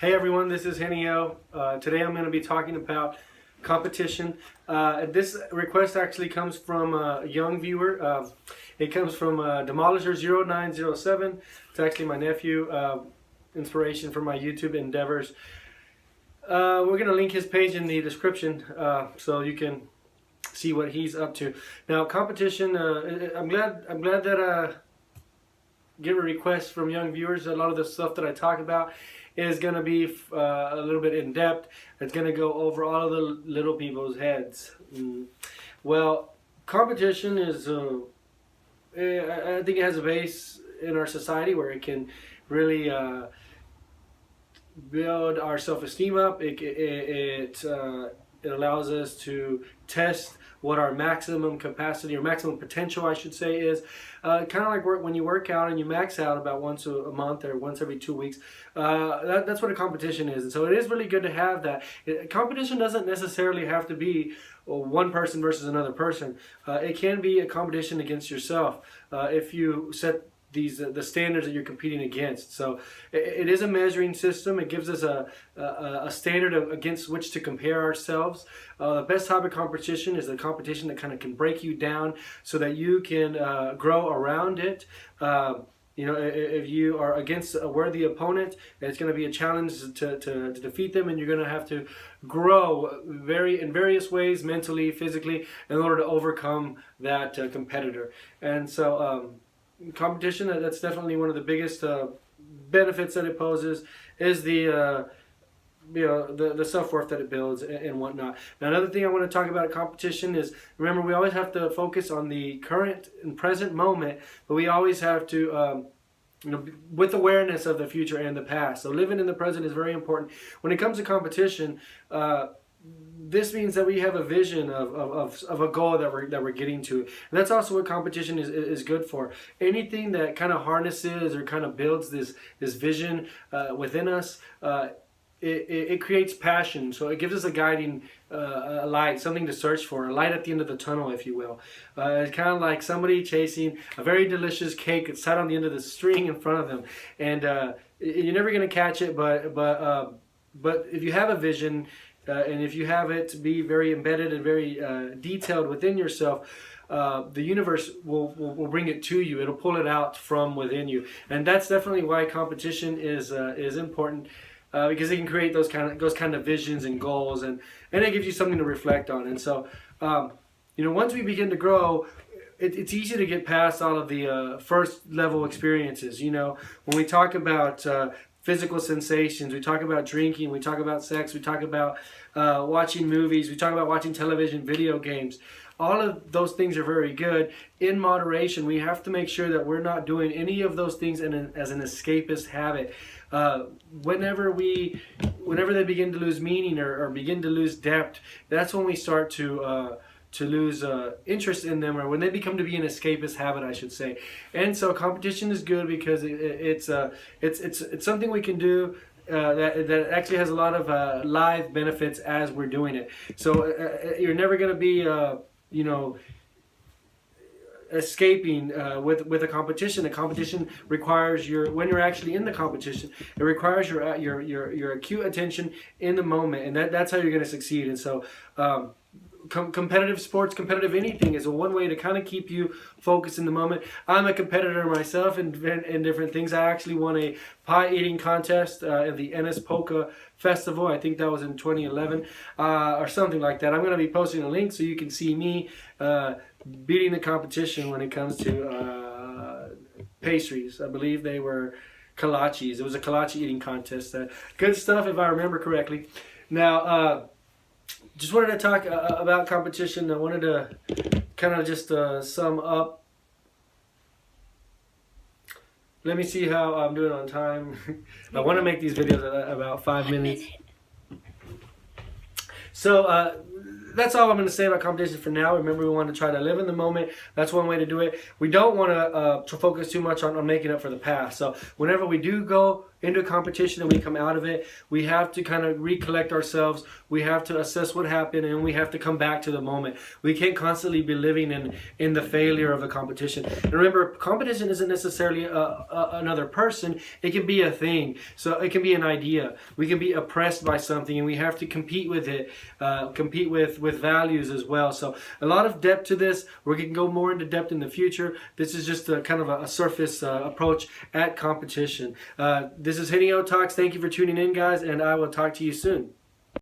Hey everyone, this is Higinio. Today I'm going to be talking about competition. This request actually comes from a young viewer. It comes from Demolisher0907. It's actually my nephew, inspiration for my YouTube endeavors. We're going to link his page in the description so you can see what he's up to. Now, competition, I'm glad that get a request from young viewers. A lot of the stuff that I talk about is going to be a little bit in depth. It's going to go over all of the little people's heads. Well, competition is, I think it has a base in our society where it can really build our self-esteem up. It allows us to test what our maximum capacity or maximum potential, I should say, is. Kind of like when you work out and you max out about once a month or once every 2 weeks. That's what a competition is. And so it is really good to have that. Competition doesn't necessarily have to be one person versus another person. It can be a competition against yourself if you set the standards that you're competing against. So it is a measuring system. It gives us a standard against which to compare ourselves. The best type of competition is a competition that kind of can break you down so that you can grow around it. You know, if you are against a worthy opponent, it's going to be a challenge to defeat them, and you're going to have to grow in various ways, mentally, physically, in order to overcome that competitor. And so competition, that's definitely one of the biggest benefits that it poses, is the self-worth that it builds and whatnot. Now, another thing I want to talk about competition is, remember, we always have to focus on the current and present moment, but we always have to with awareness of the future and the past. So living in the present is very important. When it comes to competition, this means that we have a vision of a goal that we're getting to. And that's also what competition is good for. Anything that kind of harnesses or kind of builds this vision within us, it creates passion. So it gives us a guiding a light, something to search for, a light at the end of the tunnel, if you will. It's kind of like somebody chasing a very delicious cake that's sat on the end of the string in front of them, and you're never going to catch it. But if you have a vision, and if you have it be very embedded and very detailed within yourself, the universe will bring it to you. It'll pull it out from within you, and that's definitely why competition is important. Because it can create those kind of visions and goals, and it gives you something to reflect on. And so, once we begin to grow, it's easy to get past all of the first level experiences. When we talk about physical sensations, we talk about drinking, we talk about sex, we talk about watching movies, we talk about watching television, video games. All of those things are very good. In moderation, we have to make sure that we're not doing any of those things as an escapist habit. Whenever they begin to lose meaning or begin to lose depth, that's when we start to lose interest in them, or when they become to be an escapist habit, I should say. And so competition is good because it's something we can do that actually has a lot of live benefits as we're doing it. So you're never going to be escaping with a competition. A competition requires when you're actually in the competition, it requires your acute attention in the moment, and that's how you're going to succeed. And so competitive sports, competitive anything, is one way to kind of keep you focused in the moment. I'm a competitor myself in different things. I actually won a pie eating contest at the Ennis Polka Festival. I think that was in 2011 or something like that. I'm going to be posting a link so you can see me beating the competition when it comes to pastries. I believe they were kolaches. It was a kolache eating contest. Good stuff, if I remember correctly. Now, just wanted to talk about competition. I wanted to kind of just sum up. Let me see how I'm doing on time. I want to make these videos about 5 minutes. So that's all I'm going to say about competition for now. Remember, we want to try to live in the moment. That's one way to do it. We don't want to focus too much on making up for the past. So whenever we do go into a competition and we come out of it, we have to kind of recollect ourselves. We have to assess what happened, and we have to come back to the moment. We can't constantly be living in the failure of a competition. And remember, competition isn't necessarily another person. It can be a thing. So it can be an idea. We can be oppressed by something, and we have to compete with it, compete with values as well. So a lot of depth to this. We're going to go more into depth in the future. This is just a kind of a surface approach at competition. This is Higinio Talks. Thank you for tuning in, guys, and I will talk to you soon.